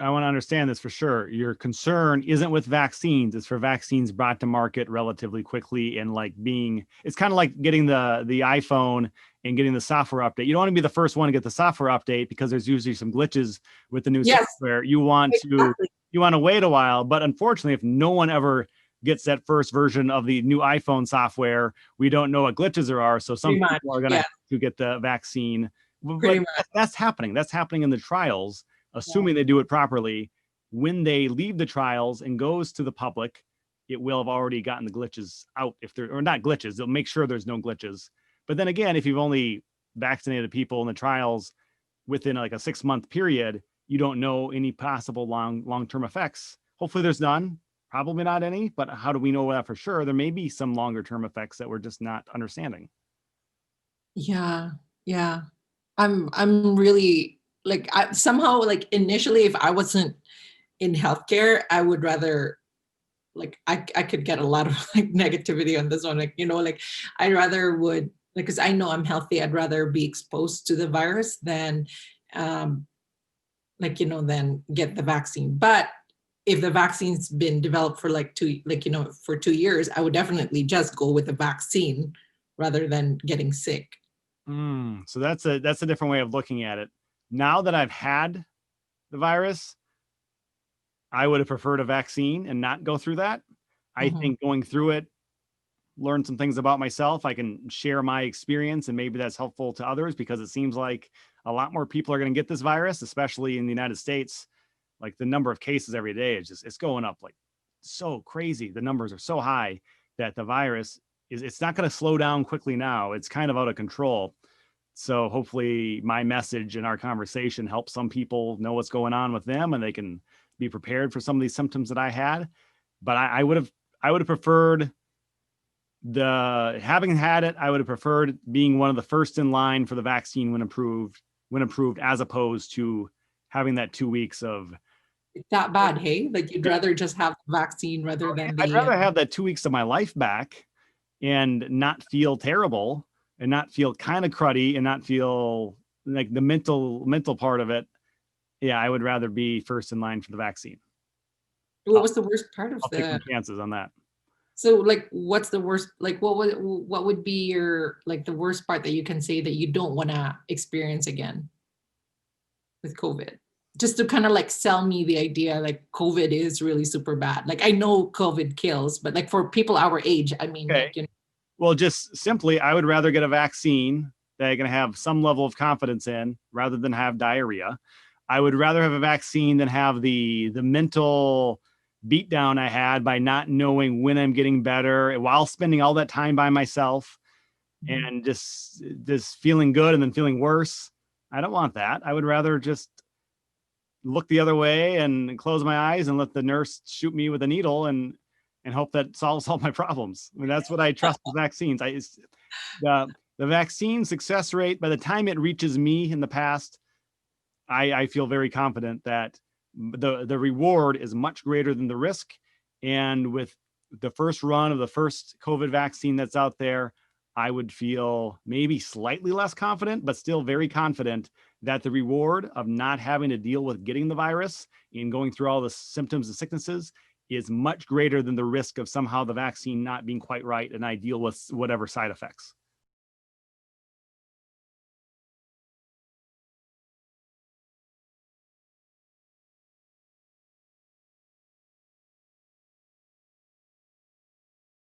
I want to understand this for sure. Your concern isn't with vaccines. It's for vaccines brought to market relatively quickly and like being, it's kind of like getting the iPhone and getting the software update. You don't want to be the first one to get the software update because there's usually some glitches with the new Yes, software. You want to wait a while, but unfortunately, if no one ever gets that first version of the new iPhone software, we don't know what glitches there are. So some pretty much. people are going to Yeah, have to get the vaccine, pretty but much. that's happening. That's happening in the trials, Yeah. assuming they do it properly. When they leave the trials and goes to the public, it will have already gotten the glitches out. If they're, or not glitches, they'll make sure there's no glitches. But then again, if you've only vaccinated people in the trials within like a 6-month period, you don't know any possible long-term effects. Hopefully there's none, probably not any, but how do we know that for sure? There may be some longer term effects that we're just not understanding. Yeah, yeah. I'm really like I somehow like initially if I wasn't in healthcare, I would rather like I could get a lot of like negativity on this one. Like, like I rather would like because I know I'm healthy, I'd rather be exposed to the virus than um than get the vaccine. But if the vaccine's been developed for like for 2 years, I would definitely just go with the vaccine rather than getting sick. So that's a different way of looking at it. Now that I've had the virus, I would have preferred a vaccine and not go through that. I Mhm. think going through it, learn some things about myself. I can share my experience and maybe that's helpful to others because it seems like a lot more people are going to get this virus, especially in the United States. Like the number of cases every day is just, it's going up like so crazy. The numbers are so high that the virus it's not going to slow down quickly now. It's kind of out of control. So hopefully my message and our conversation helps some people know what's going on with them and they can be prepared for some of these symptoms that I had. But I would have preferred the having had it, I would have preferred being one of the first in line for the vaccine when approved, as opposed to having that 2 weeks of. It's that bad, hey? Like you'd rather just have the vaccine rather than I'd the rather have that 2 weeks of my life back and not feel terrible and not feel kind of cruddy and not feel like the mental part of it. Yeah, I would rather be first in line for the vaccine. what I'll, was the worst part of I'll take my the chances on that. so like what's the worst like what would be your like the worst part that you can say that you don't want to experience again with COVID? Just to kind of like sell me the idea like COVID is really super bad. Like I know COVID kills, but like for people our age, I mean Okay. like Well, just simply, I would rather get a vaccine that I can have some level of confidence in rather than have diarrhea. I would rather have a vaccine than have the mental beatdown I had by not knowing when I'm getting better while spending all that time by myself and just feeling good and then feeling worse. I don't want that. I would rather just look the other way and close my eyes and let the nurse shoot me with a needle and hope that solves all my problems. I mean, that's what I trust with vaccines. The vaccine success rate by the time it reaches me in the past, I feel very confident that the reward is much greater than the risk. And with the first run of the first COVID vaccine that's out there, I would feel maybe slightly less confident, but still very confident that the reward of not having to deal with getting the virus and going through all the symptoms and sicknesses is much greater than the risk of somehow the vaccine not being quite right and I deal with whatever side effects.